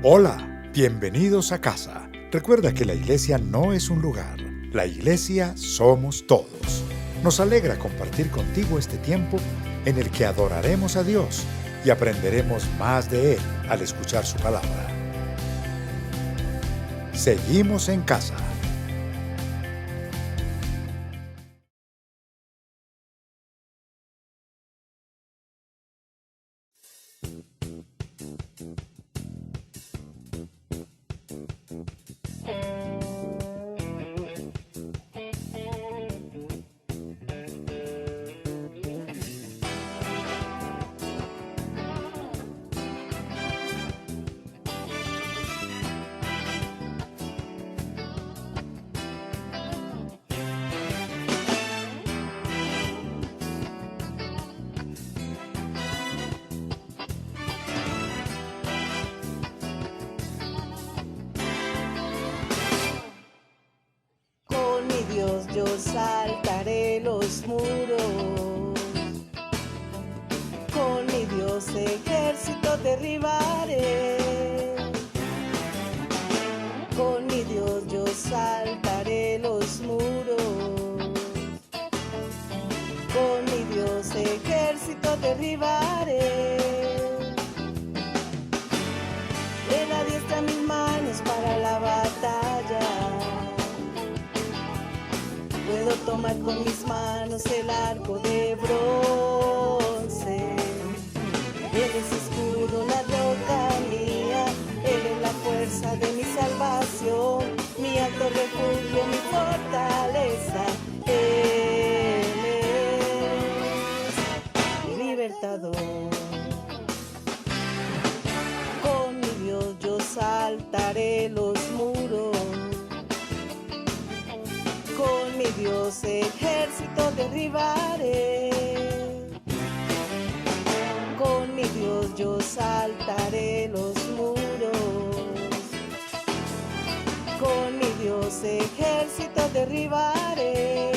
Hola, bienvenidos a casa. Recuerda que la iglesia no es un lugar, la iglesia somos todos. Nos alegra compartir contigo este tiempo en el que adoraremos a Dios y aprenderemos más de Él al escuchar su palabra. Seguimos en casa. Con mi Dios yo saltaré los muros, con mi Dios ejército derribaré. Con mi Dios yo saltaré los muros, con mi Dios ejército derribaré. Él adiestra mis manos para la batalla. Puedo tomar con mis manos el arco de bronce. Él es escudo, la roca mía. Él es la fuerza de mi salvación, mi alto refugio, mi fortaleza. Él es mi libertador. Con mi Dios yo saltaré los muros, con mi Dios ejército derribaré. Con mi Dios yo saltaré los muros, con mi Dios ejército derribaré.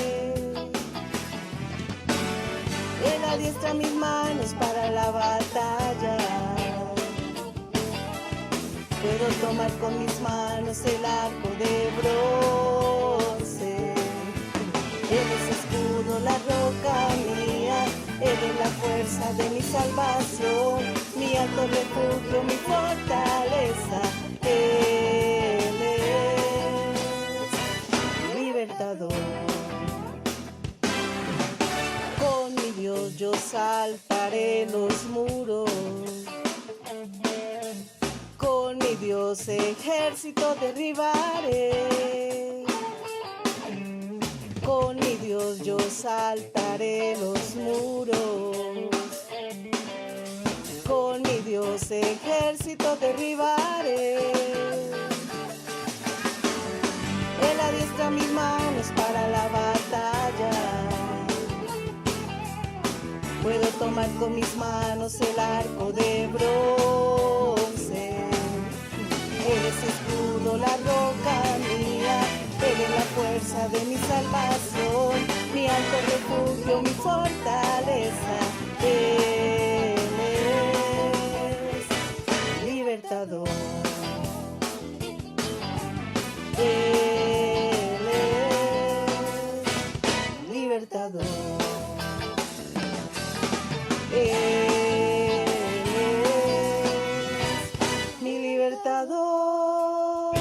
Él adiestra mis manos para la batalla. Puedo tomar con mis manos el arco de bronce. Él es escudo, la roca mía. Él es la fuerza de mi salvación, mi alto refugio, mi fortaleza. Él es mi libertador. Con mi Dios yo saltaré los muros, con mi Dios ejército derribaré. Con mi Dios yo saltaré los muros, con mi Dios ejército derribaré. Él adiestra mis manos para la batalla. Puedo tomar con mis manos el arco de bronce. Él es escudo, la roca mía. Él es la fuerza de mi salvación, mi alto refugio, mi fortaleza. Él es libertador. Él es libertador. Él es mi libertador.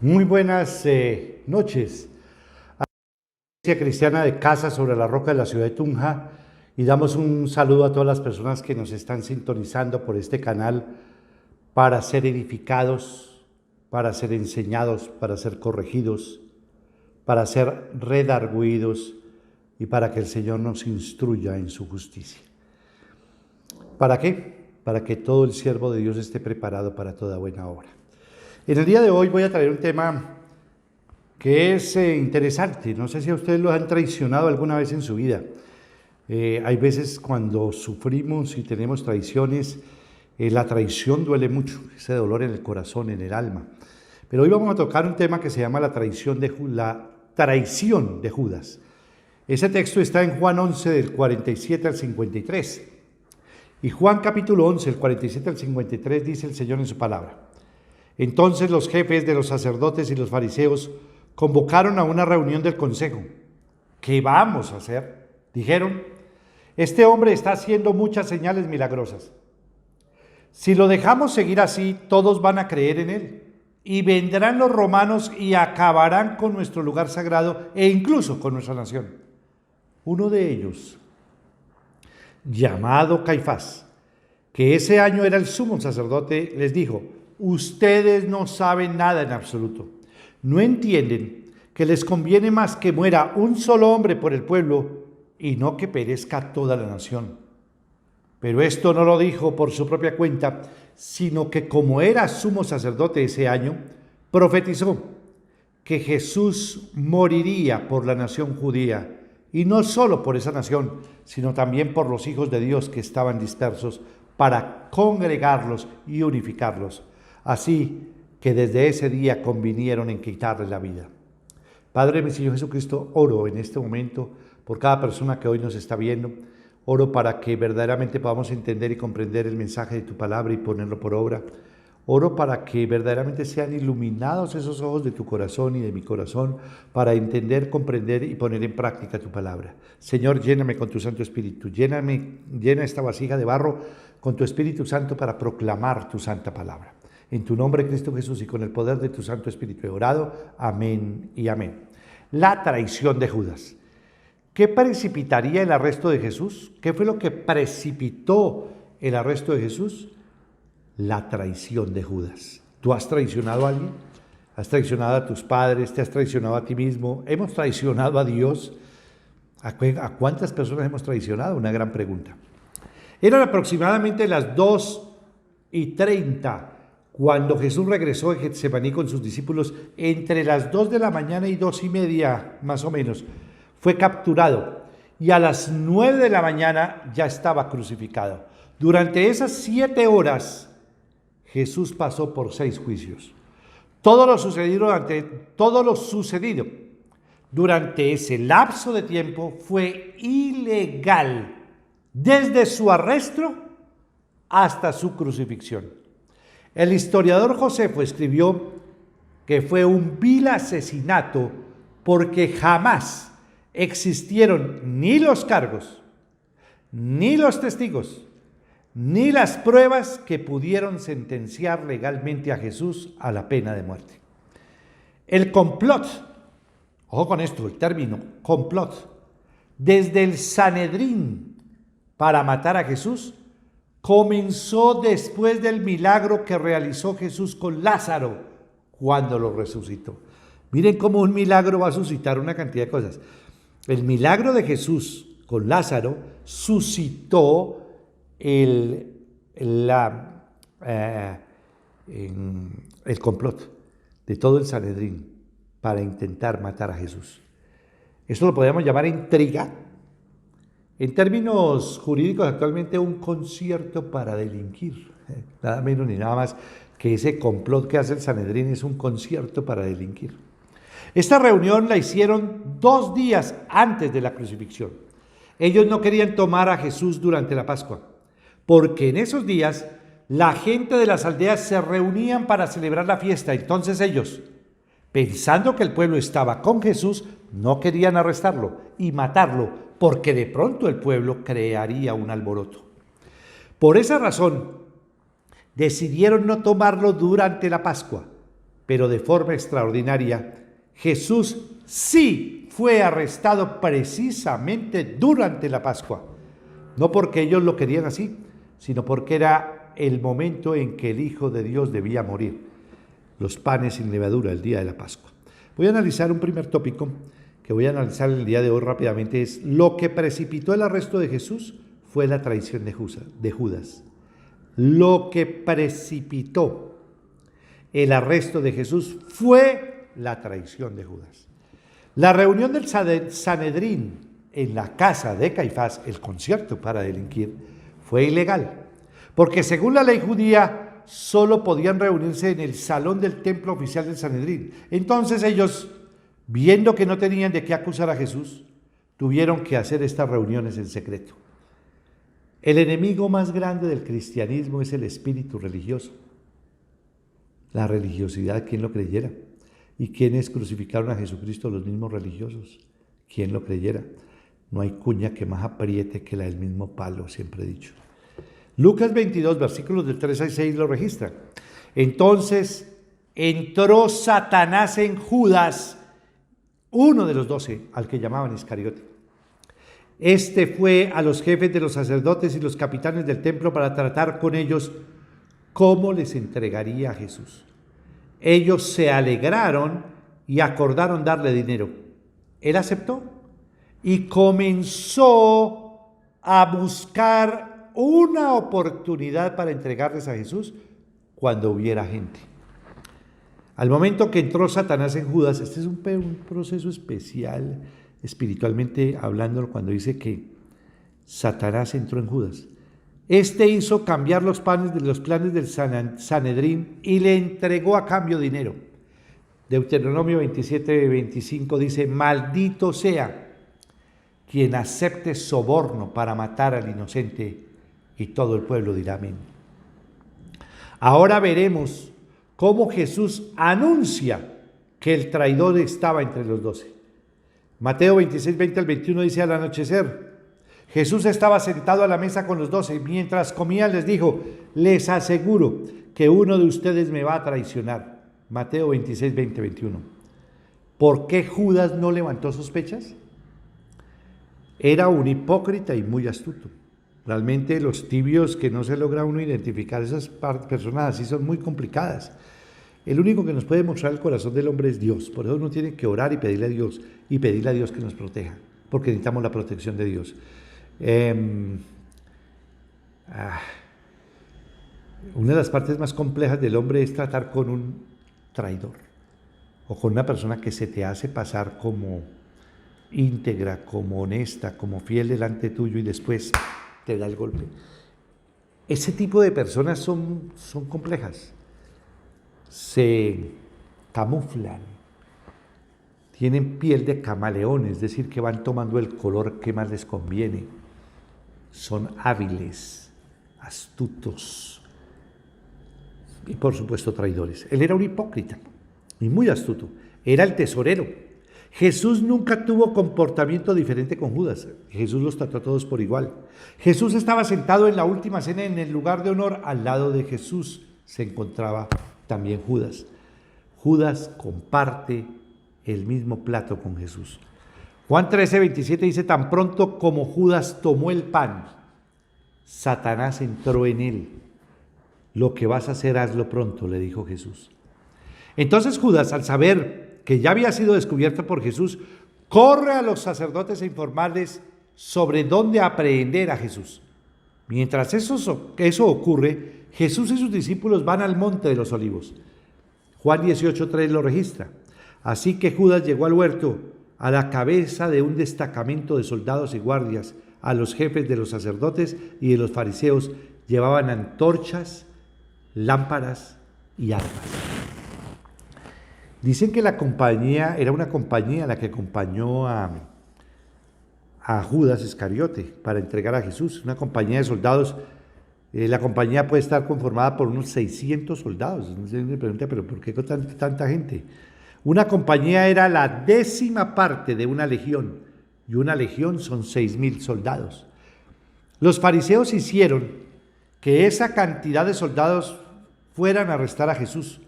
Muy buenas noches a la Iglesia Cristiana de Casa sobre la Roca de la ciudad de Tunja, y damos un saludo a todas las personas que nos están sintonizando por este canal para ser edificados, para ser enseñados, para ser corregidos, para ser redargüidos y para que el Señor nos instruya en su justicia. ¿Para qué? Para que todo el siervo de Dios esté preparado para toda buena obra. En el día de hoy voy a traer un tema que es interesante. No sé si a ustedes lo han traicionado alguna vez en su vida. Hay veces cuando sufrimos y tenemos traiciones, la traición duele mucho, ese dolor en el corazón, en el alma. Pero hoy vamos a tocar un tema que se llama la traición de Judas. Ese texto está en Juan 11, del 47 al 53. Y Juan capítulo 11, el 47 al 53, dice el Señor en su palabra: Entonces los jefes de los sacerdotes y los fariseos convocaron a una reunión del consejo. ¿Qué vamos a hacer? Dijeron: este hombre está haciendo muchas señales milagrosas. Si lo dejamos seguir así, todos van a creer en él. Y vendrán los romanos y acabarán con nuestro lugar sagrado e incluso con nuestra nación. Uno de ellos, llamado Caifás, que ese año era el sumo sacerdote, les dijo: ustedes no saben nada en absoluto. No entienden que les conviene más que muera un solo hombre por el pueblo y no que perezca toda la nación. Pero esto no lo dijo por su propia cuenta, sino que como era sumo sacerdote ese año, profetizó que Jesús moriría por la nación judía, y no solo por esa nación, sino también por los hijos de Dios que estaban dispersos, para congregarlos y unificarlos. Así que desde ese día convinieron en quitarle la vida. Padre, mi Señor Jesucristo, oro en este momento por cada persona que hoy nos está viendo. Oro para que verdaderamente podamos entender y comprender el mensaje de tu palabra y ponerlo por obra. Oro para que verdaderamente sean iluminados esos ojos de tu corazón y de mi corazón para entender, comprender y poner en práctica tu palabra. Señor, lléname con tu Santo Espíritu. Llena esta vasija de barro con tu Espíritu Santo para proclamar tu santa palabra. En tu nombre, Cristo Jesús, y con el poder de tu Santo Espíritu he orado. Amén y amén. La traición de Judas. ¿Qué precipitaría el arresto de Jesús? ¿Qué fue lo que precipitó el arresto de Jesús? La traición de Judas. ¿Tú has traicionado a alguien? ¿Has traicionado a tus padres? ¿Te has traicionado a ti mismo? ¿Hemos traicionado a Dios? ¿A cuántas personas hemos traicionado? Una gran pregunta. Eran aproximadamente las 2:30 cuando Jesús regresó de Getsemaní con sus discípulos. Entre las 2 de la mañana y 2:30 más o menos fue capturado y a las 9 de la mañana ya estaba crucificado. Durante esas 7 horas Jesús pasó por 6 juicios. Todo lo sucedido durante ese lapso de tiempo fue ilegal, desde su arresto hasta su crucifixión. El historiador Josefo escribió que fue un vil asesinato porque jamás existieron ni los cargos, ni los testigos, ni las pruebas que pudieron sentenciar legalmente a Jesús a la pena de muerte. El complot, ojo con esto, el término complot, desde el Sanedrín para matar a Jesús, comenzó después del milagro que realizó Jesús con Lázaro cuando lo resucitó. Miren cómo un milagro va a suscitar una cantidad de cosas. El milagro de Jesús con Lázaro suscitó el complot de todo el Sanedrín para intentar matar a Jesús. Esto lo podríamos llamar intriga. En términos jurídicos, actualmente un concierto para delinquir. Nada menos ni nada más que ese complot que hace el Sanedrín es un concierto para delinquir. Esta reunión la hicieron 2 días antes de la crucifixión. Ellos no querían tomar a Jesús durante la Pascua, porque en esos días la gente de las aldeas se reunían para celebrar la fiesta. Entonces ellos, pensando que el pueblo estaba con Jesús, no querían arrestarlo y matarlo, porque de pronto el pueblo crearía un alboroto. Por esa razón, decidieron no tomarlo durante la Pascua, pero de forma extraordinaria, Jesús sí fue arrestado precisamente durante la Pascua. No porque ellos lo querían así, sino porque era el momento en que el Hijo de Dios debía morir. Los panes sin levadura, el día de la Pascua. Voy a analizar un primer tópico que voy a analizar el día de hoy rápidamente. Es lo que precipitó el arresto de Jesús fue la traición de Judas. Lo que precipitó el arresto de Jesús fue la traición de Judas. La reunión del Sanedrín en la casa de Caifás, el concierto para delinquir, fue ilegal, porque según la ley judía solo podían reunirse en el salón del templo oficial del Sanedrín. Entonces ellos, viendo que no tenían de qué acusar a Jesús, tuvieron que hacer estas reuniones en secreto. El enemigo más grande del cristianismo es el espíritu religioso. La religiosidad, ¿quién lo creyera? ¿Y quiénes crucificaron a Jesucristo? Los mismos religiosos. ¿Quién lo creyera? No hay cuña que más apriete que la del mismo palo, siempre he dicho. Lucas 22, versículos del 3 al 6 lo registran. Entonces entró Satanás en Judas, uno de los 12, al que llamaban Iscariote. Este fue a los jefes de los sacerdotes y los capitanes del templo para tratar con ellos cómo les entregaría a Jesús. Ellos se alegraron y acordaron darle dinero. Él aceptó y comenzó a buscar una oportunidad para entregarles a Jesús cuando hubiera gente. Al momento que entró Satanás en Judas, este es un proceso especial, espiritualmente hablando, cuando dice que Satanás entró en Judas. Este hizo cambiar los planes del Sanedrín y le entregó a cambio dinero. Deuteronomio 27:25 dice: maldito sea quien acepte soborno para matar al inocente, y todo el pueblo dirá amén. Ahora veremos cómo Jesús anuncia que el traidor estaba entre los 12. Mateo 26, 20 al 21 dice: al anochecer, Jesús estaba sentado a la mesa con los 12. Mientras comían les dijo: les aseguro que uno de ustedes me va a traicionar. Mateo 26, 20, 21. ¿Por qué Judas no levantó sospechas? Era un hipócrita y muy astuto. Realmente los tibios que no se logra uno identificar, esas personas así son muy complicadas. El único que nos puede mostrar el corazón del hombre es Dios. Por eso uno tiene que orar y pedirle a Dios que nos proteja, porque necesitamos la protección de Dios. Una de las partes más complejas del hombre es tratar con un traidor o con una persona que se te hace pasar como íntegra, como honesta, como fiel delante tuyo y después te da el golpe. Ese tipo de personas son complejas. Se camuflan, tienen piel de camaleón, es decir, que van tomando el color que más les conviene. Son hábiles, astutos y por supuesto traidores. Él era un hipócrita y muy astuto, era el tesorero. Jesús nunca tuvo comportamiento diferente con Judas. Jesús los trató a todos por igual. Jesús estaba sentado en la última cena en el lugar de honor. Al lado de Jesús se encontraba también Judas. Judas comparte el mismo plato con Jesús. Juan 13, 27 dice: tan pronto como Judas tomó el pan, Satanás entró en él. Lo que vas a hacer, hazlo pronto, le dijo Jesús. Entonces Judas, al saber que ya había sido descubierto por Jesús, corre a los sacerdotes a informarles sobre dónde aprehender a Jesús. Mientras eso ocurre, Jesús y sus discípulos van al monte de los olivos. Juan 18:3 lo registra. Así que Judas llegó al huerto a la cabeza de un destacamento de soldados y guardias. A los jefes de los sacerdotes y de los fariseos llevaban antorchas, lámparas y armas. Dicen que la compañía era una compañía la que acompañó a Judas Iscariote para entregar a Jesús, una compañía de soldados. La compañía puede estar conformada por unos 600 soldados. Entonces me pregunta, ¿pero por qué con tanta gente? Una compañía era la 10ª parte de una legión, y una legión son 6,000 soldados. Los fariseos hicieron que esa cantidad de soldados fueran a arrestar a Jesús,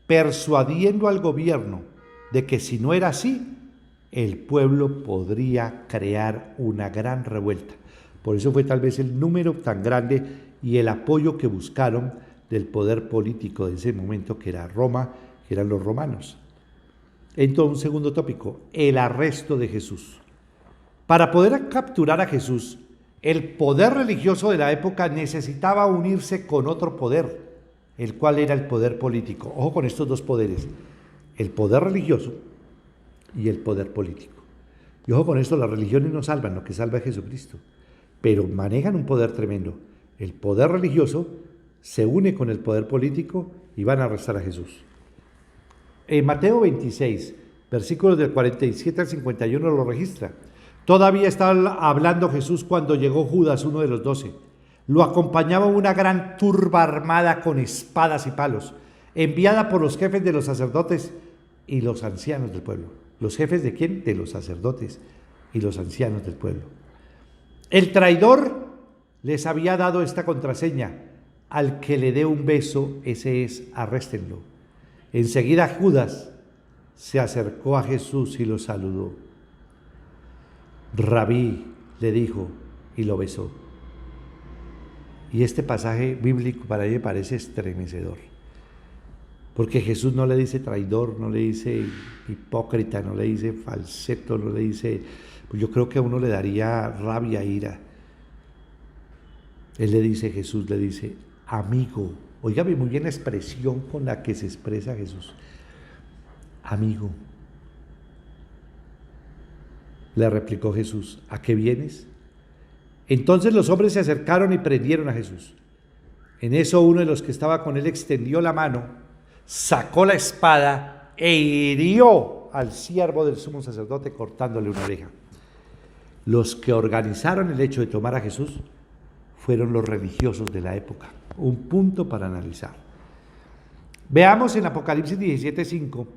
persuadiendo al gobierno de que si no era así, el pueblo podría crear una gran revuelta. Por eso fue tal vez el número tan grande y el apoyo que buscaron del poder político de ese momento, que era Roma, que eran los romanos. Entonces, un segundo tópico, el arresto de Jesús. Para poder capturar a Jesús, el poder religioso de la época necesitaba unirse con otro poder, el cual era el poder político. Ojo con estos dos poderes, el poder religioso y el poder político. Y ojo con esto, las religiones no salvan, lo que salva es Jesucristo, pero manejan un poder tremendo. El poder religioso se une con el poder político y van a arrestar a Jesús. En Mateo 26, versículos del 47 al 51 lo registra. Todavía estaba hablando Jesús cuando llegó Judas, uno de los 12. Lo acompañaba una gran turba armada con espadas y palos, enviada por los jefes de los sacerdotes y los ancianos del pueblo. ¿Los jefes de quién? De los sacerdotes y los ancianos del pueblo. El traidor les había dado esta contraseña: al que le dé un beso, ese es, arréstenlo. Enseguida Judas se acercó a Jesús y lo saludó. Rabí, le dijo, y lo besó. Y este pasaje bíblico para mí me parece estremecedor, porque Jesús no le dice traidor, no le dice hipócrita, no le dice falseto, no le dice, pues yo creo que a uno le daría rabia, ira. Él le dice, Jesús le dice, amigo. Óigame muy bien la expresión con la que se expresa Jesús. Amigo. Le replicó Jesús, ¿a qué vienes? Entonces los hombres se acercaron y prendieron a Jesús. En eso uno de los que estaba con él extendió la mano, sacó la espada e hirió al siervo del sumo sacerdote cortándole una oreja. Los que organizaron el hecho de tomar a Jesús fueron los religiosos de la época. Un punto para analizar. Veamos en Apocalipsis 17:5,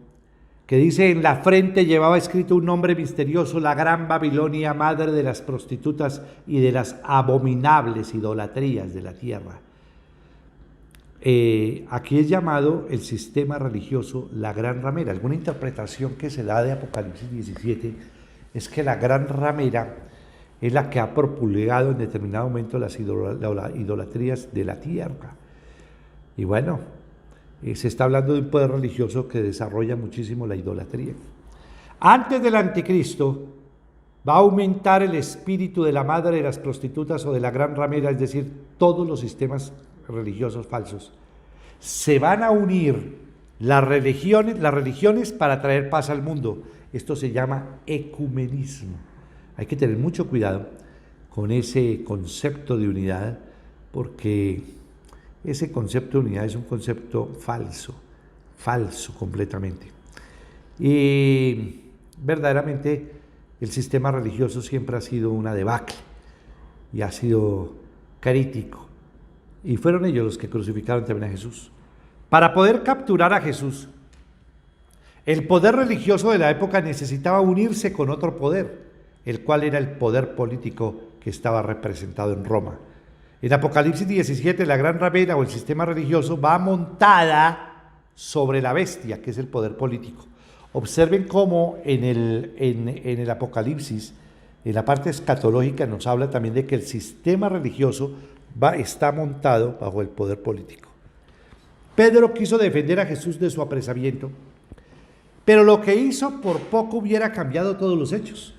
que dice: en la frente llevaba escrito un nombre misterioso, la gran Babilonia, madre de las prostitutas y de las abominables idolatrías de la tierra. Aquí es llamado el sistema religioso la gran ramera. Alguna interpretación que se da de Apocalipsis 17 es que la gran ramera es la que ha propulgado en determinado momento las idolatrías de la tierra. Y bueno, se está hablando de un poder religioso que desarrolla muchísimo la idolatría. Antes del anticristo va a aumentar el espíritu de la madre de las prostitutas o de la gran ramera, es decir, todos los sistemas religiosos falsos. Se van a unir las religiones para traer paz al mundo. Esto se llama ecumenismo. Hay que tener mucho cuidado con ese concepto de unidad, porque ese concepto de unidad es un concepto falso completamente. Y verdaderamente el sistema religioso siempre ha sido una debacle y ha sido crítico. Y fueron ellos los que crucificaron también a Jesús. Para poder capturar a Jesús, el poder religioso de la época necesitaba unirse con otro poder, el cual era el poder político que estaba representado en Roma. En Apocalipsis 17, la gran ramera o el sistema religioso va montada sobre la bestia, que es el poder político. Observen cómo en el Apocalipsis, en la parte escatológica, nos habla también de que el sistema religioso está montado bajo el poder político. Pedro quiso defender a Jesús de su apresamiento, pero lo que hizo por poco hubiera cambiado todos los hechos,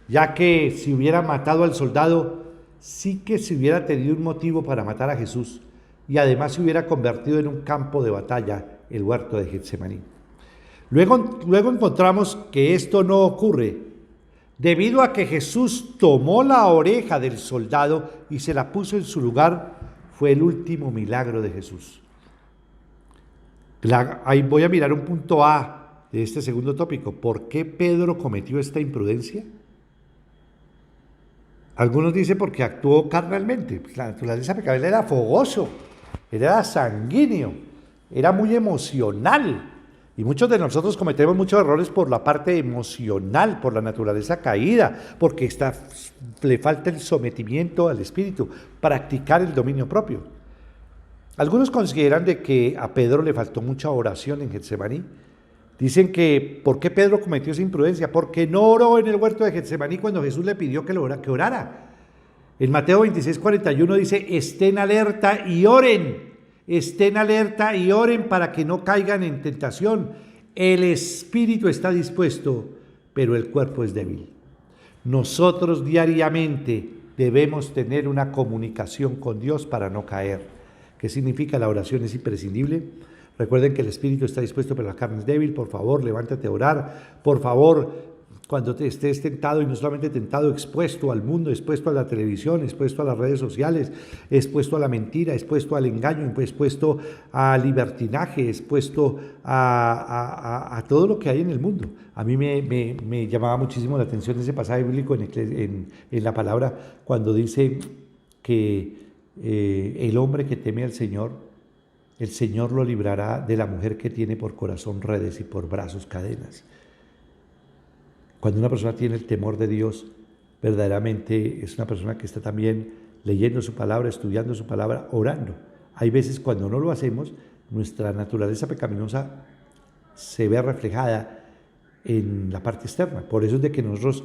ya que si hubiera matado al soldado, sí que se hubiera tenido un motivo para matar a Jesús, y además se hubiera convertido en un campo de batalla el huerto de Getsemaní. Luego encontramos que esto no ocurre, debido a que Jesús tomó la oreja del soldado y se la puso en su lugar. Fue el último milagro de Jesús. Ahí voy a mirar un punto A de este segundo tópico. ¿Por qué Pedro cometió esta imprudencia? Algunos dicen porque actuó carnalmente. Pues la naturaleza pecaminosa era fogoso, era sanguíneo, era muy emocional. Y muchos de nosotros cometemos muchos errores por la parte emocional, por la naturaleza caída, porque le falta el sometimiento al espíritu, practicar el dominio propio. Algunos consideran de que a Pedro le faltó mucha oración en Getsemaní. Dicen que, ¿por qué Pedro cometió esa imprudencia? Porque no oró en el huerto de Getsemaní cuando Jesús le pidió que orara. En Mateo 26:41 dice: estén alerta y oren. Estén alerta y oren para que no caigan en tentación. El espíritu está dispuesto, pero el cuerpo es débil. Nosotros diariamente debemos tener una comunicación con Dios para no caer. ¿Qué significa? La oración es imprescindible. Recuerden que el espíritu está dispuesto, pero la carne es débil. Por favor, levántate a orar. Por favor, cuando te estés tentado, y no solamente tentado, expuesto al mundo, expuesto a la televisión, expuesto a las redes sociales, expuesto a la mentira, expuesto al engaño, expuesto al libertinaje, expuesto a todo lo que hay en el mundo. A mí me llamaba muchísimo la atención ese pasaje bíblico en la palabra, cuando dice que el hombre que teme al Señor, el Señor lo librará de la mujer que tiene por corazón redes y por brazos cadenas. Cuando una persona tiene el temor de Dios, verdaderamente es una persona que está también leyendo su palabra, estudiando su palabra, orando. Hay veces cuando no lo hacemos, nuestra naturaleza pecaminosa se ve reflejada en la parte externa. Por eso es de que nosotros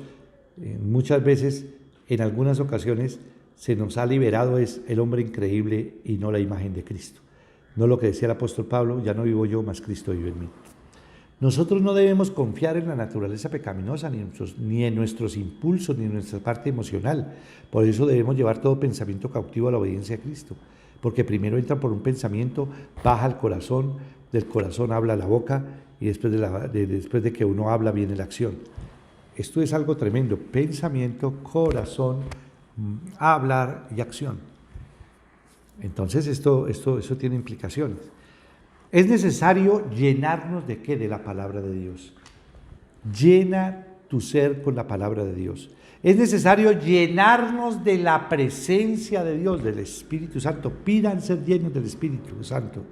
muchas veces, en algunas ocasiones, se nos ha liberado es el hombre increíble y no la imagen de Cristo. No lo que decía el apóstol Pablo: ya no vivo yo, mas Cristo vive en mí. Nosotros no debemos confiar en la naturaleza pecaminosa, ni en nuestros impulsos, ni en nuestra parte emocional. Por eso debemos llevar todo pensamiento cautivo a la obediencia a Cristo. Porque primero entra por un pensamiento, baja al corazón, del corazón habla la boca, y después de que uno habla viene la acción. Esto es algo tremendo: pensamiento, corazón, hablar y acción. Entonces esto tiene implicaciones. Es necesario llenarnos ¿de qué? De la palabra de Dios. Llena tu ser con la palabra de Dios. Es necesario llenarnos de la presencia de Dios, del Espíritu Santo. Pidan ser llenos del Espíritu Santo.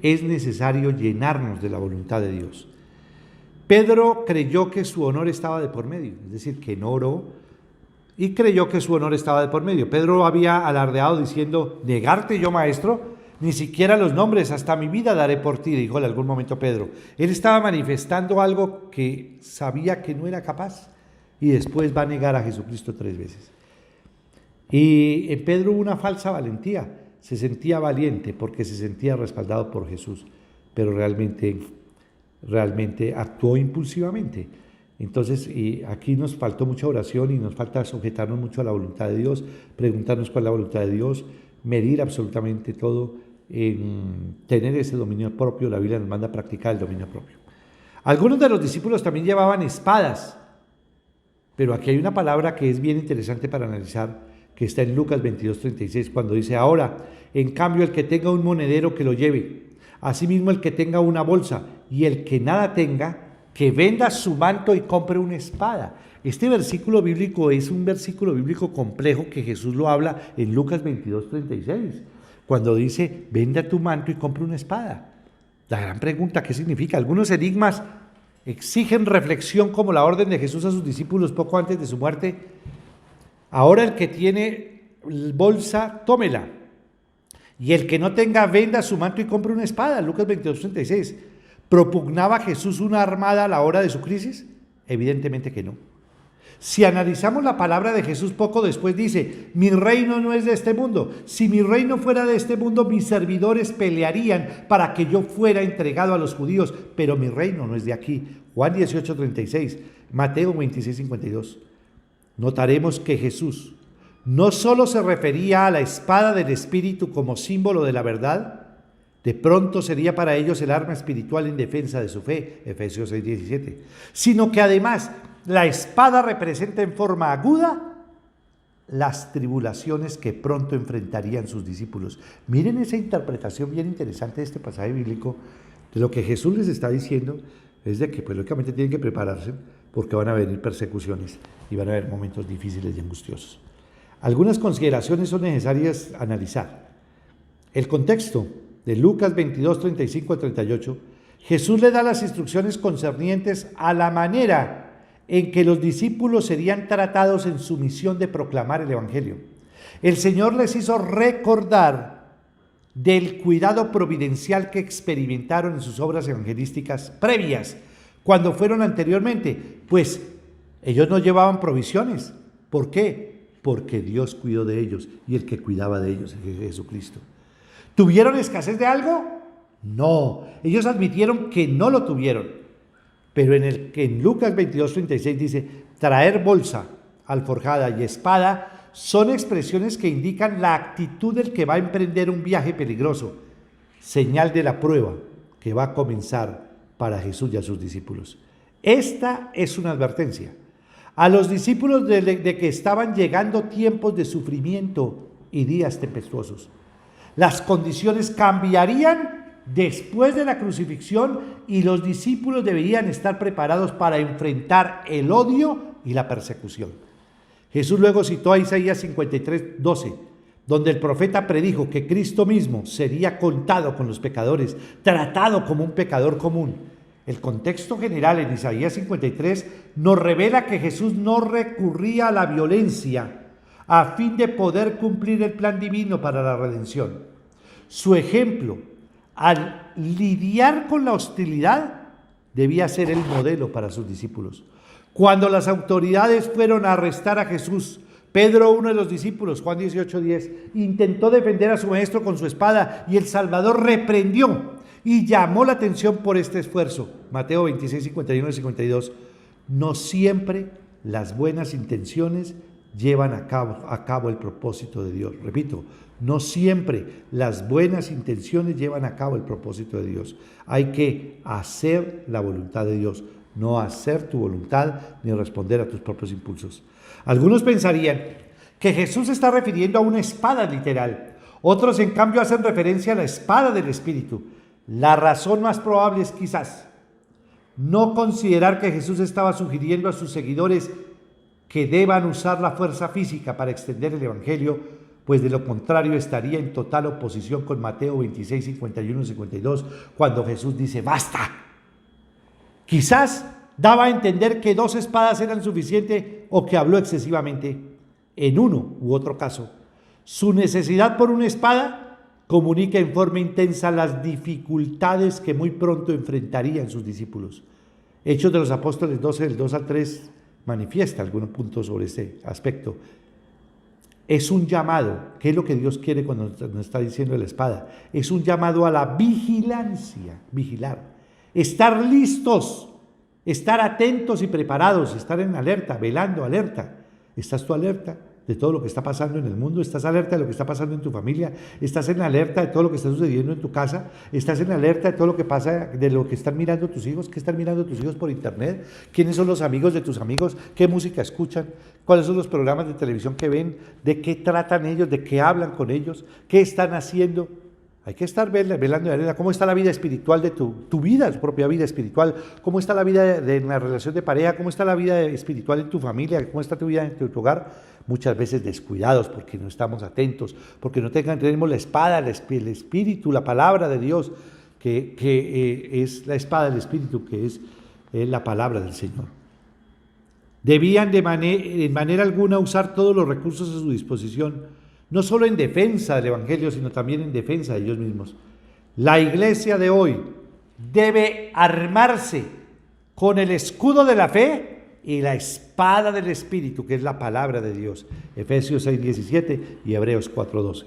Es necesario llenarnos de la voluntad de Dios. Pedro creyó que su honor estaba de por medio, es decir, que no oró y creyó que su honor estaba de por medio. Pedro había alardeado diciendo: negarte yo, maestro, ni siquiera los nombres, hasta mi vida daré por ti, dijo en algún momento Pedro. Él estaba manifestando algo que sabía que no era capaz y después va a negar a Jesucristo 3 veces. Y en Pedro hubo una falsa valentía. Se sentía valiente porque se sentía respaldado por Jesús, pero realmente actuó impulsivamente. Entonces, y aquí nos faltó mucha oración y nos falta sujetarnos mucho a la voluntad de Dios, preguntarnos cuál es la voluntad de Dios, medir absolutamente todo, tener ese dominio propio. La Biblia nos manda a practicar el dominio propio. Algunos de los discípulos también llevaban espadas, pero aquí hay una palabra que es bien interesante para analizar, que está en Lucas 22:36, cuando dice: ahora, en cambio, el que tenga un monedero, que lo lleve, asimismo el que tenga una bolsa, y el que nada tenga, que venda su manto y compre una espada. Este versículo bíblico es un versículo bíblico complejo que Jesús lo habla en Lucas 22:36, cuando dice: venda tu manto y compre una espada. La gran pregunta: ¿qué significa? Algunos enigmas exigen reflexión, como la orden de Jesús a sus discípulos poco antes de su muerte: ahora el que tiene bolsa, tómela, y el que no tenga, venda su manto y compre una espada. Lucas 22:36. ¿Propugnaba Jesús una armada a la hora de su crisis? Evidentemente que no. Si analizamos la palabra de Jesús, poco después dice: mi reino no es de este mundo. Si mi reino fuera de este mundo, mis servidores pelearían para que yo fuera entregado a los judíos, pero mi reino no es de aquí. Juan 18:36, Mateo 26:52. Notaremos que Jesús no solo se refería a la espada del Espíritu como símbolo de la verdad, de pronto sería para ellos el arma espiritual en defensa de su fe, Efesios 6:17, sino que además la espada representa en forma aguda las tribulaciones que pronto enfrentarían sus discípulos. Miren esa interpretación bien interesante de este pasaje bíblico. De lo que Jesús les está diciendo es de que, pues, lógicamente tienen que prepararse, porque van a venir persecuciones y van a haber momentos difíciles y angustiosos. Algunas consideraciones son necesarias analizar. El contexto de Lucas 22:35 al 38, Jesús le da las instrucciones concernientes a la manera en que los discípulos serían tratados en su misión de proclamar el Evangelio. El Señor les hizo recordar del cuidado providencial que experimentaron en sus obras evangelísticas previas, cuando fueron anteriormente, pues ellos no llevaban provisiones. ¿Por qué? Porque Dios cuidó de ellos, y el que cuidaba de ellos es Jesucristo. ¿Tuvieron escasez de algo? No, ellos admitieron que no lo tuvieron. Pero en Lucas 22:36 dice: traer bolsa, alforjada y espada son expresiones que indican la actitud del que va a emprender un viaje peligroso, señal de la prueba que va a comenzar para Jesús y a sus discípulos. Esta es una advertencia a los discípulos de que estaban llegando tiempos de sufrimiento y días tempestuosos. Las condiciones cambiarían después de la crucifixión y los discípulos deberían estar preparados para enfrentar el odio y la persecución. Jesús luego citó a Isaías 53:12, donde el profeta predijo que Cristo mismo sería contado con los pecadores, tratado como un pecador común. El contexto general en Isaías 53 nos revela que Jesús no recurría a la violencia a fin de poder cumplir el plan divino para la redención. Su ejemplo al lidiar con la hostilidad debía ser el modelo para sus discípulos. Cuando las autoridades fueron a arrestar a Jesús, Pedro, uno de los discípulos, Juan 18:10, intentó defender a su maestro con su espada y el Salvador reprendió y llamó la atención por este esfuerzo. Mateo 26:51 y 52. No siempre las buenas intenciones llevan a cabo el propósito de Dios. Repito, no siempre las buenas intenciones llevan a cabo el propósito de Dios. Hay que hacer la voluntad de Dios, no hacer tu voluntad ni responder a tus propios impulsos. Algunos pensarían que Jesús se está refiriendo a una espada literal. Otros, en cambio, hacen referencia a la espada del Espíritu. La razón más probable es quizás no considerar que Jesús estaba sugiriendo a sus seguidores que deban usar la fuerza física para extender el Evangelio, pues de lo contrario estaría en total oposición con Mateo 26, 51 y 52, cuando Jesús dice, ¡basta! Quizás daba a entender que 2 espadas eran suficientes o que habló excesivamente. En uno u otro caso, su necesidad por una espada comunica en forma intensa las dificultades que muy pronto enfrentarían sus discípulos. Hechos de los Apóstoles 12, del 2 al 3, manifiesta algunos puntos sobre este aspecto. Es un llamado, ¿qué es lo que Dios quiere cuando nos está diciendo de la espada? Es un llamado a la vigilancia, vigilar, estar listos, estar atentos y preparados, estar en alerta, velando, alerta. ¿Estás tú alerta de todo lo que está pasando en el mundo? ¿Estás alerta de lo que está pasando en tu familia? ¿Estás en alerta de todo lo que está sucediendo en tu casa? ¿Estás en alerta de todo lo que pasa, de lo que están mirando tus hijos? ¿Qué están mirando tus hijos por internet? ¿Quiénes son los amigos de tus amigos? ¿Qué música escuchan? ¿Cuáles son los programas de televisión que ven? ¿De qué tratan ellos? ¿De qué hablan con ellos? ¿Qué están haciendo? Hay que estar velando de cómo está la vida espiritual de tu vida, tu propia vida espiritual, cómo está la vida en la relación de pareja, cómo está la vida espiritual en tu familia, cómo está tu vida en tu hogar. Muchas veces descuidados porque no estamos atentos, porque no tenemos la espada, el espíritu, la palabra de Dios, que es la espada del espíritu, que es la palabra del Señor. Debían en manera alguna usar todos los recursos a su disposición, no solo en defensa del Evangelio, sino también en defensa de ellos mismos. La iglesia de hoy debe armarse con el escudo de la fe y la espada del Espíritu, que es la palabra de Dios. Efesios 6:17 y Hebreos 4:12.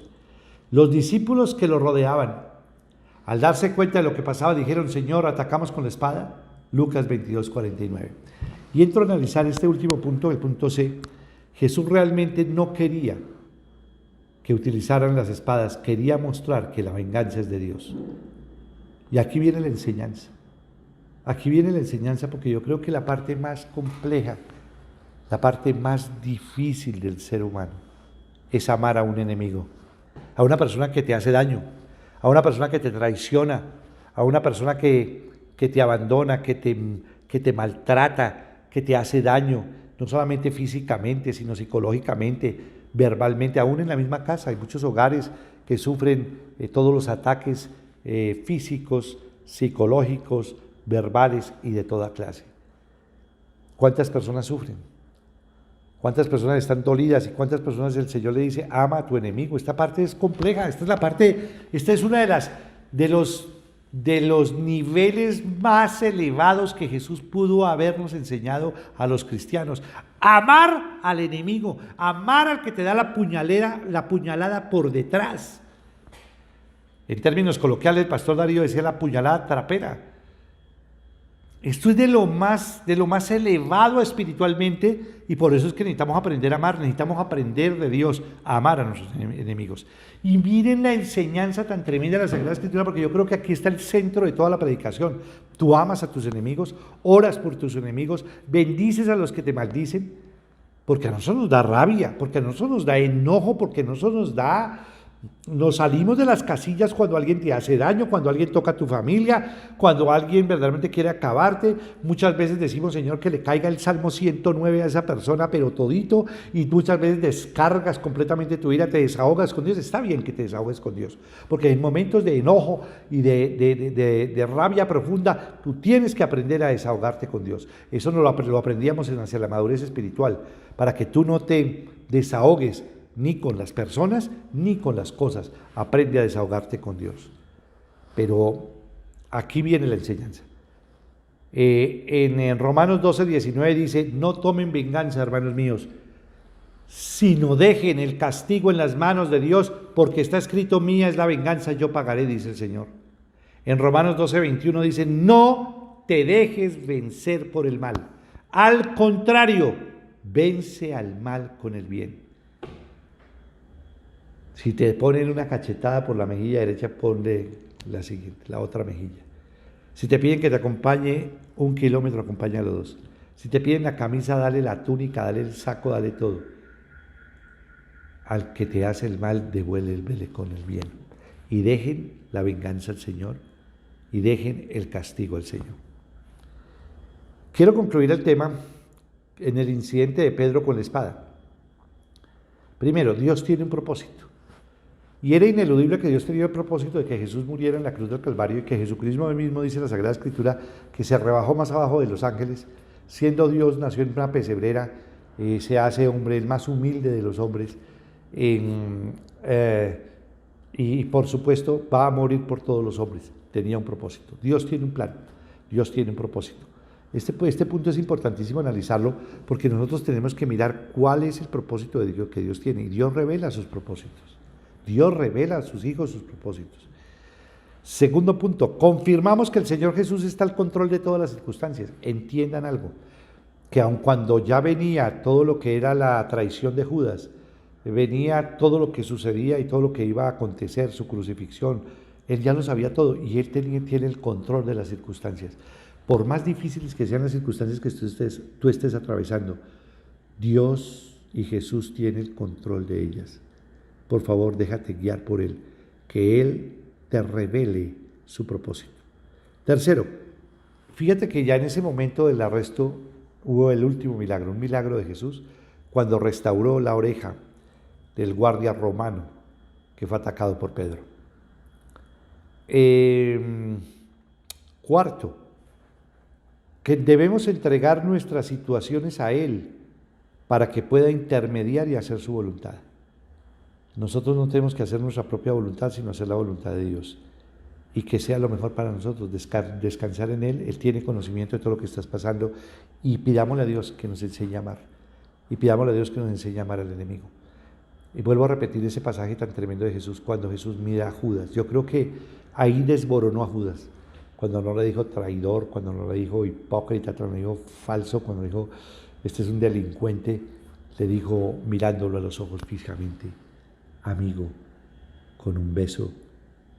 Los discípulos que lo rodeaban, al darse cuenta de lo que pasaba, dijeron, Señor, ¿atacamos con la espada? Lucas 22:49. Y entro a analizar este último punto, el punto C. Jesús realmente no quería que utilizaran las espadas, quería mostrar que la venganza es de Dios. Y aquí viene la enseñanza. Aquí viene la enseñanza porque yo creo que la parte más compleja, la parte más difícil del ser humano es amar a un enemigo, a una persona que te hace daño, a una persona que te traiciona, a una persona que te abandona, que te maltrata, que te hace daño, no solamente físicamente, sino psicológicamente, verbalmente, aún en la misma casa. Hay muchos hogares que sufren todos los ataques físicos, psicológicos, verbales y de toda clase. ¿Cuántas personas sufren? ¿Cuántas personas están dolidas? ¿Y cuántas personas el Señor le dice, ama a tu enemigo? Esta parte es compleja, esta es una de los niveles más elevados que Jesús pudo habernos enseñado a los cristianos. Amar al enemigo, amar al que te da la puñalada por detrás. En términos coloquiales, el pastor Darío decía la puñalada trapera. Esto es de lo más elevado espiritualmente, y por eso es que necesitamos aprender a amar, necesitamos aprender de Dios a amar a nuestros enemigos. Y miren la enseñanza tan tremenda de la Sagrada Escritura, porque yo creo que aquí está el centro de toda la predicación. Tú amas a tus enemigos, oras por tus enemigos, bendices a los que te maldicen, porque a nosotros nos da rabia, porque a nosotros nos da enojo, porque a nosotros nos salimos de las casillas cuando alguien te hace daño, cuando alguien toca a tu familia, cuando alguien verdaderamente quiere acabarte. Muchas veces decimos, Señor, que le caiga el Salmo 109 a esa persona, pero todito, y muchas veces descargas completamente tu ira, te desahogas con Dios. Está bien que te desahogues con Dios, porque en momentos de enojo y de rabia profunda, tú tienes que aprender a desahogarte con Dios. Eso lo aprendíamos hacia la madurez espiritual, para que tú no te desahogues ni con las personas, ni con las cosas. Aprende a desahogarte con Dios. Pero aquí viene la enseñanza. En Romanos 12:19 dice, no tomen venganza, hermanos míos, sino dejen el castigo en las manos de Dios, porque está escrito, mía es la venganza, yo pagaré, dice el Señor. En Romanos 12:21 dice, no te dejes vencer por el mal. Al contrario, vence al mal con el bien. Si te ponen una cachetada por la mejilla derecha, ponle la otra mejilla. Si te piden que te acompañe 1 kilómetro, acompáñalo 2. Si te piden la camisa, dale la túnica, dale el saco, dale todo. Al que te hace el mal, devuélvele con el bien. Y dejen la venganza al Señor y dejen el castigo al Señor. Quiero concluir el tema en el incidente de Pedro con la espada. Primero, Dios tiene un propósito. Y era ineludible que Dios tenía el propósito de que Jesús muriera en la cruz del Calvario y que Jesucristo mismo dice en la Sagrada Escritura que se rebajó más abajo de los ángeles, siendo Dios, nació en una pesebrera, se hace hombre, el más humilde de los hombres, y por supuesto va a morir por todos los hombres. Tenía un propósito. Dios tiene un plan, Dios tiene un propósito. Este punto es importantísimo analizarlo porque nosotros tenemos que mirar cuál es el propósito de Dios que Dios tiene, y Dios revela sus propósitos. Dios revela a sus hijos sus propósitos. Segundo punto, confirmamos que el Señor Jesús está al control de todas las circunstancias. Entiendan algo, que aun cuando ya venía todo lo que era la traición de Judas, venía todo lo que sucedía y todo lo que iba a acontecer, su crucifixión, Él ya lo sabía todo y Él tiene el control de las circunstancias. Por más difíciles que sean las circunstancias que tú estés atravesando, Dios y Jesús tienen el control de ellas. Por favor, déjate guiar por Él, que Él te revele su propósito. Tercero, fíjate que ya en ese momento del arresto hubo el último milagro, un milagro de Jesús, cuando restauró la oreja del guardia romano que fue atacado por Pedro. Cuarto, que debemos entregar nuestras situaciones a Él para que pueda intermediar y hacer su voluntad. Nosotros no tenemos que hacer nuestra propia voluntad, sino hacer la voluntad de Dios. Y que sea lo mejor para nosotros, descansar en Él. Él tiene conocimiento de todo lo que estás pasando. Y pidámosle a Dios que nos enseñe a amar. Y pidámosle a Dios que nos enseñe a amar al enemigo. Y vuelvo a repetir ese pasaje tan tremendo de Jesús, cuando Jesús mira a Judas. Yo creo que ahí desboronó a Judas. Cuando no le dijo traidor, cuando no le dijo hipócrita, cuando le dijo falso, cuando le dijo este es un delincuente, le dijo mirándolo a los ojos fijamente: amigo, con un beso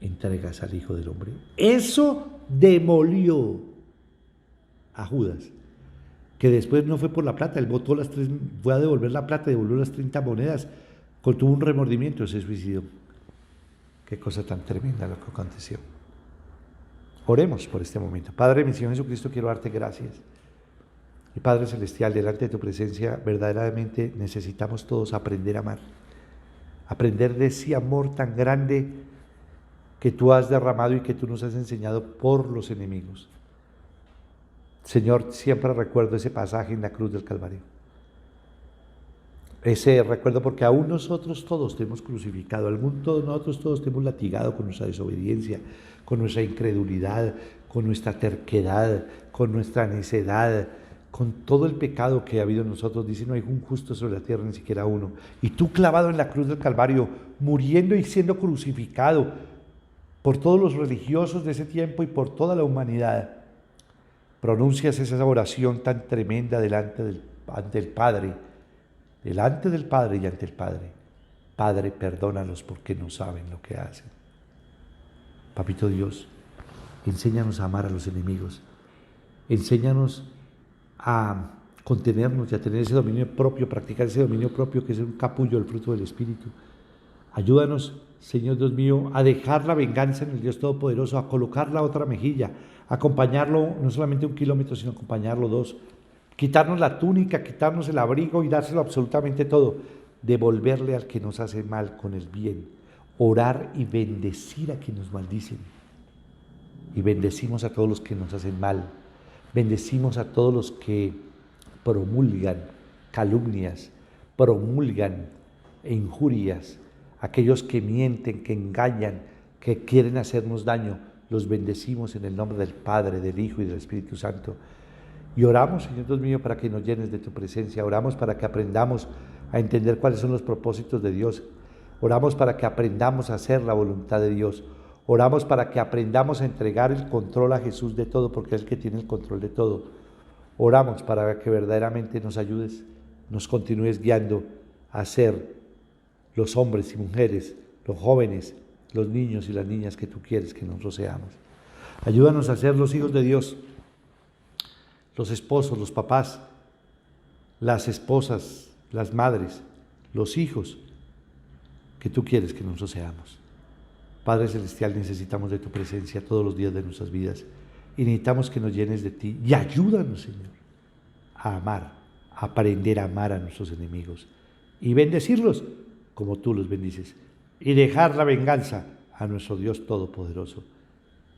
entregas al Hijo del Hombre. Eso demolió a Judas, que después no fue por la plata, él fue a devolver la plata, devolvió las 30 monedas, tuvo un remordimiento, se suicidó. Qué cosa tan tremenda lo que aconteció. Oremos por este momento. Padre, mi Señor Jesucristo, quiero darte gracias. Y Padre Celestial, delante de tu presencia, verdaderamente necesitamos todos aprender a amar. Aprender de ese amor tan grande que tú has derramado y que tú nos has enseñado por los enemigos. Señor, siempre recuerdo ese pasaje en la cruz del Calvario. Ese recuerdo porque aún nosotros todos te hemos crucificado, nosotros todos te hemos latigado con nuestra desobediencia, con nuestra incredulidad, con nuestra terquedad, con nuestra necedad, con todo el pecado que ha habido en nosotros. Dice, no hay un justo sobre la tierra, ni siquiera uno. Y tú clavado en la cruz del Calvario, muriendo y siendo crucificado por todos los religiosos de ese tiempo y por toda la humanidad, pronuncias esa oración tan tremenda ante el Padre y ante el Padre. Padre, perdónalos porque no saben lo que hacen. Papito Dios, enséñanos a amar a los enemigos. Enséñanos a contenernos y a tener ese dominio propio, practicar ese dominio propio que es un capullo del fruto del Espíritu. Ayúdanos, Señor Dios mío, a dejar la venganza en el Dios Todopoderoso, a colocar la otra mejilla, a acompañarlo no solamente 1 kilómetro, sino acompañarlo 2. Quitarnos la túnica, quitarnos el abrigo y dárselo absolutamente todo. Devolverle al que nos hace mal con el bien. Orar y bendecir a quienes nos maldicen. Y bendecimos a todos los que nos hacen mal. Bendecimos a todos los que promulgan calumnias, promulgan injurias, aquellos que mienten, que engañan, que quieren hacernos daño. Los bendecimos en el nombre del Padre, del Hijo y del Espíritu Santo. Y oramos, Señor Dios mío, para que nos llenes de tu presencia. Oramos para que aprendamos a entender cuáles son los propósitos de Dios. Oramos para que aprendamos a hacer la voluntad de Dios. Oramos para que aprendamos a entregar el control a Jesús de todo, porque es el que tiene el control de todo. Oramos para que verdaderamente nos ayudes, nos continúes guiando a ser los hombres y mujeres, los jóvenes, los niños y las niñas que tú quieres que nosotros seamos. Ayúdanos a ser los hijos de Dios, los esposos, los papás, las esposas, las madres, los hijos que tú quieres que nosotros seamos. Padre Celestial, necesitamos de tu presencia todos los días de nuestras vidas y necesitamos que nos llenes de ti y ayúdanos, Señor, a amar, aprender a amar a nuestros enemigos y bendecirlos como tú los bendices y dejar la venganza a nuestro Dios Todopoderoso.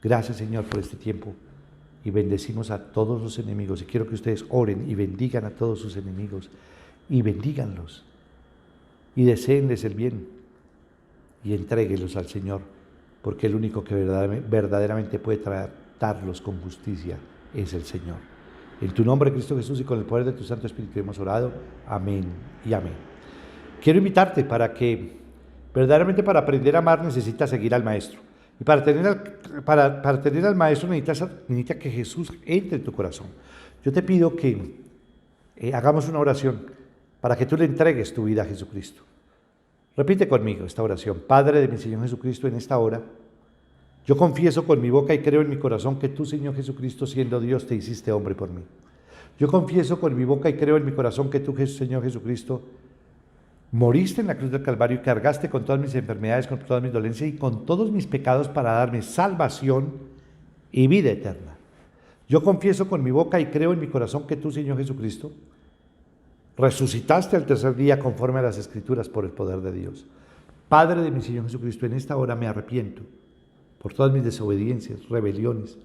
Gracias, Señor, por este tiempo y bendecimos a todos los enemigos y quiero que ustedes oren y bendigan a todos sus enemigos y bendíganlos y deseenles el bien y entréguelos al Señor, porque el único que verdaderamente puede tratarlos con justicia es el Señor. En tu nombre, Cristo Jesús, y con el poder de tu Santo Espíritu hemos orado. Amén y amén. Quiero invitarte para que verdaderamente para aprender a amar necesitas seguir al Maestro. Y para tener al Maestro necesitas que Jesús entre en tu corazón. Yo te pido que hagamos una oración para que tú le entregues tu vida a Jesucristo. Repite conmigo esta oración. Padre de mi Señor Jesucristo, en esta hora, yo confieso con mi boca y creo en mi corazón que tú, Señor Jesucristo, siendo Dios, te hiciste hombre por mí. Yo confieso con mi boca y creo en mi corazón que tú, Señor Jesucristo, moriste en la cruz del Calvario y cargaste con todas mis enfermedades, con todas mis dolencias y con todos mis pecados para darme salvación y vida eterna. Yo confieso con mi boca y creo en mi corazón que tú, Señor Jesucristo, resucitaste al tercer día conforme a las Escrituras por el poder de Dios. Padre de mi Señor Jesucristo, en esta hora me arrepiento por todas mis desobediencias, rebeliones,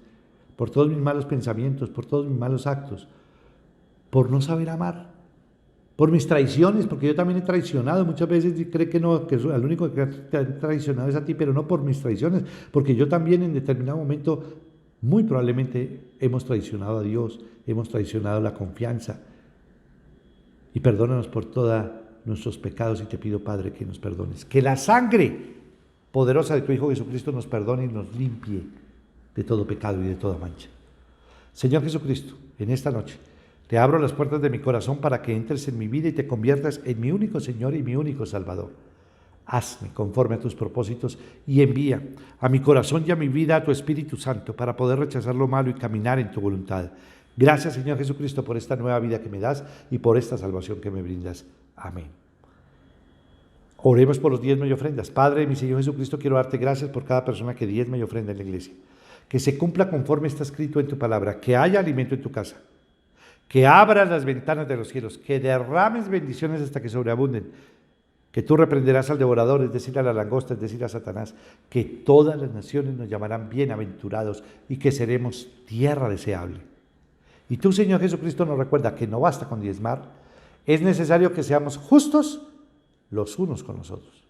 por todos mis malos pensamientos, por todos mis malos actos, por no saber amar, por mis traiciones, porque yo también he traicionado. Muchas veces cree que no, que al único que te ha traicionado es a ti, pero no por mis traiciones, porque yo también en determinado momento muy probablemente hemos traicionado a Dios, hemos traicionado la confianza. Y perdónanos por todos nuestros pecados y te pido, Padre, que nos perdones. Que la sangre poderosa de tu Hijo Jesucristo nos perdone y nos limpie de todo pecado y de toda mancha. Señor Jesucristo, en esta noche te abro las puertas de mi corazón para que entres en mi vida y te conviertas en mi único Señor y mi único Salvador. Hazme conforme a tus propósitos y envía a mi corazón y a mi vida a tu Espíritu Santo para poder rechazar lo malo y caminar en tu voluntad. Gracias, Señor Jesucristo, por esta nueva vida que me das y por esta salvación que me brindas. Amén. Oremos por los diezmos y ofrendas. Padre, mi Señor Jesucristo, quiero darte gracias por cada persona que diezma y ofrenda en la iglesia. Que se cumpla conforme está escrito en tu palabra, que haya alimento en tu casa, que abras las ventanas de los cielos, que derrames bendiciones hasta que sobreabunden, que tú reprenderás al devorador, es decir, a la langosta, es decir, a Satanás, que todas las naciones nos llamarán bienaventurados y que seremos tierra deseable. Y tú, Señor Jesucristo, nos recuerda que no basta con diezmar, es necesario que seamos justos los unos con los otros,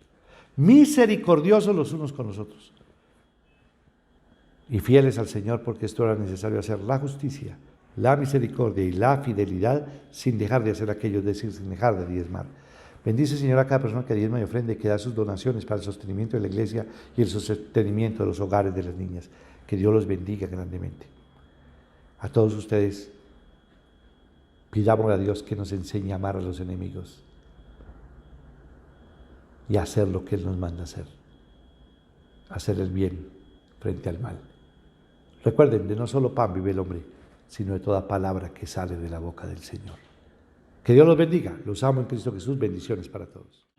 misericordiosos los unos con los otros, y fieles al Señor, porque esto era necesario hacer la justicia, la misericordia y la fidelidad, sin dejar de hacer aquello, es decir, sin dejar de diezmar. Bendice, Señor, a cada persona que diezma y ofrenda y que da sus donaciones para el sostenimiento de la iglesia y el sostenimiento de los hogares de las niñas. Que Dios los bendiga grandemente. A todos ustedes, pidamos a Dios que nos enseñe a amar a los enemigos y a hacer lo que Él nos manda hacer. Hacer el bien frente al mal. Recuerden, de no solo pan vive el hombre, sino de toda palabra que sale de la boca del Señor. Que Dios los bendiga. Los amo en Cristo Jesús. Bendiciones para todos.